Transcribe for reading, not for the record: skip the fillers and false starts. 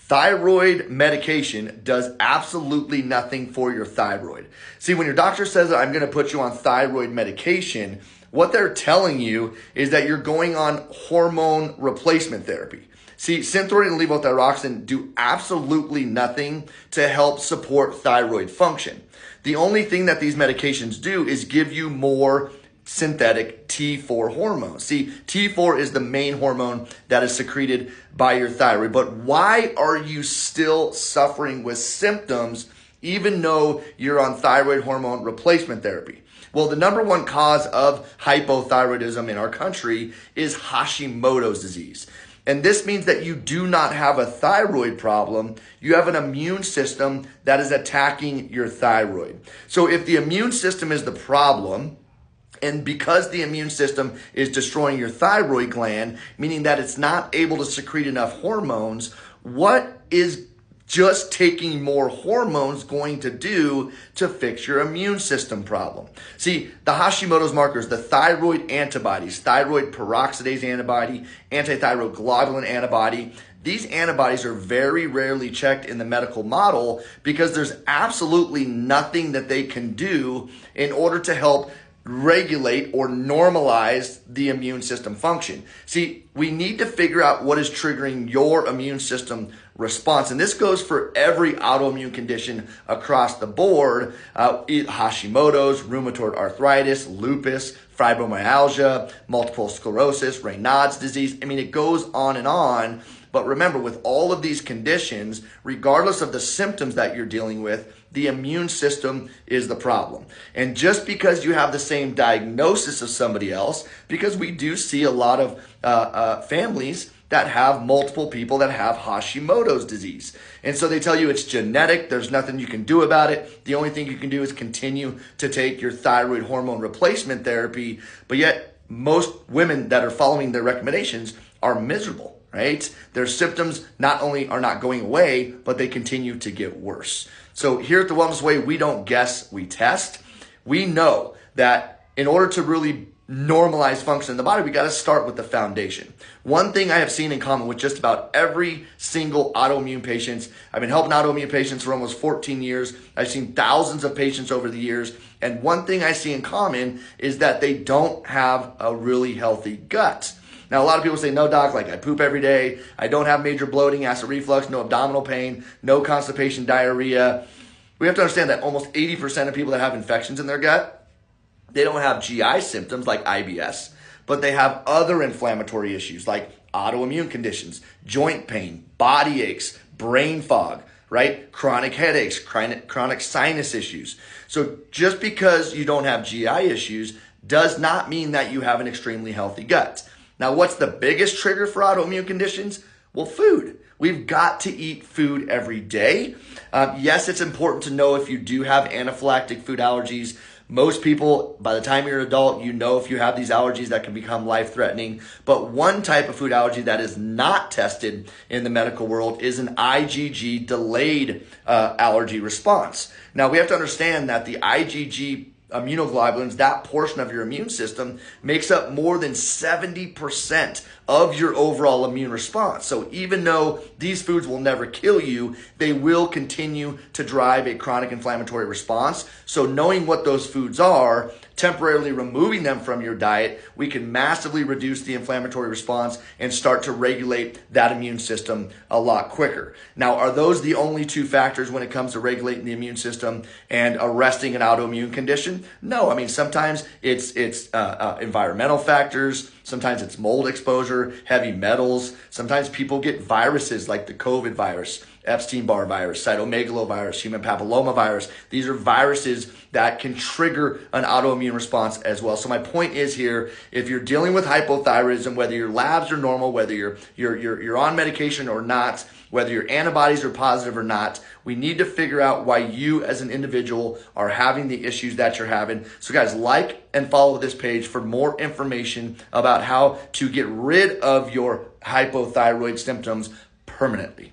Thyroid medication does absolutely nothing for your thyroid. See, when your doctor says, I'm going to put you on thyroid medication, what they're telling you is that you're going on hormone replacement therapy. See, Synthroid and levothyroxine do absolutely nothing to help support thyroid function. The only thing that these medications do is give you more synthetic T4 hormone. See, T4 is the main hormone that is secreted by your thyroid. But why are you still suffering with symptoms even though you're on thyroid hormone replacement therapy? Well, the number one cause of hypothyroidism in our country is Hashimoto's disease. And this means that you do not have a thyroid problem. You have an immune system that is attacking your thyroid. So if the immune system is the problem, and because the immune system is destroying your thyroid gland, meaning that it's not able to secrete enough hormones, what is just taking more hormones going to do to fix your immune system problem? See, the Hashimoto's markers, the thyroid antibodies, thyroid peroxidase antibody, antithyroid globulin antibody, these antibodies are very rarely checked in the medical model because there's absolutely nothing that they can do in order to help regulate or normalize the immune system function. See, we need to figure out what is triggering your immune system response. And this goes for every autoimmune condition across the board, Hashimoto's, rheumatoid arthritis, lupus, fibromyalgia, multiple sclerosis, Raynaud's disease. I mean, it goes on and on. But remember, with all of these conditions, regardless of the symptoms that you're dealing with, the immune system is the problem. And just because you have the same diagnosis as somebody else, because we do see a lot of families that have multiple people that have Hashimoto's disease. And so they tell you it's genetic, there's nothing you can do about it. The only thing you can do is continue to take your thyroid hormone replacement therapy. But yet, most women that are following their recommendations are miserable, right? Their symptoms not only are not going away, but they continue to get worse. So here at The Wellness Way, we don't guess, we test. We know that in order to really normalize function in the body, we got to start with the foundation. One thing I have seen in common with just about every single autoimmune patient, I've been helping autoimmune patients for almost 14 years. I've seen thousands of patients over the years. And one thing I see in common is that they don't have a really healthy gut. Now, a lot of people say, no, doc, like I poop every day. I don't have major bloating, acid reflux, no abdominal pain, no constipation, diarrhea. We have to understand that almost 80% of people that have infections in their gut, they don't have GI symptoms like IBS, but they have other inflammatory issues like autoimmune conditions, joint pain, body aches, brain fog, right? Chronic headaches, chronic sinus issues. So just because you don't have GI issues does not mean that you have an extremely healthy gut. Now, what's the biggest trigger for autoimmune conditions? Well, food. We've got to eat food every day. Yes, it's important to know if you do have anaphylactic food allergies. Most people, by the time you're an adult, you know if you have these allergies that can become life-threatening. But one type of food allergy that is not tested in the medical world is an IgG delayed allergy response. Now, we have to understand that the IgG immunoglobulins, that portion of your immune system, makes up more than 70% of your overall immune response. So even though these foods will never kill you, they will continue to drive a chronic inflammatory response. So knowing what those foods are, temporarily removing them from your diet, we can massively reduce the inflammatory response and start to regulate that immune system a lot quicker. Now, are those the only two factors when it comes to regulating the immune system and arresting an autoimmune condition? No, I mean, sometimes it's environmental factors, sometimes it's mold exposure, heavy metals, sometimes people get viruses like the COVID virus, Epstein-Barr virus, cytomegalovirus, human papillomavirus. These are viruses that can trigger an autoimmune response as well. So my point is here, if you're dealing with hypothyroidism, whether your labs are normal, whether you're on medication or not, whether your antibodies are positive or not, we need to figure out why you as an individual are having the issues that you're having. So guys, like and follow this page for more information about how to get rid of your hypothyroid symptoms permanently.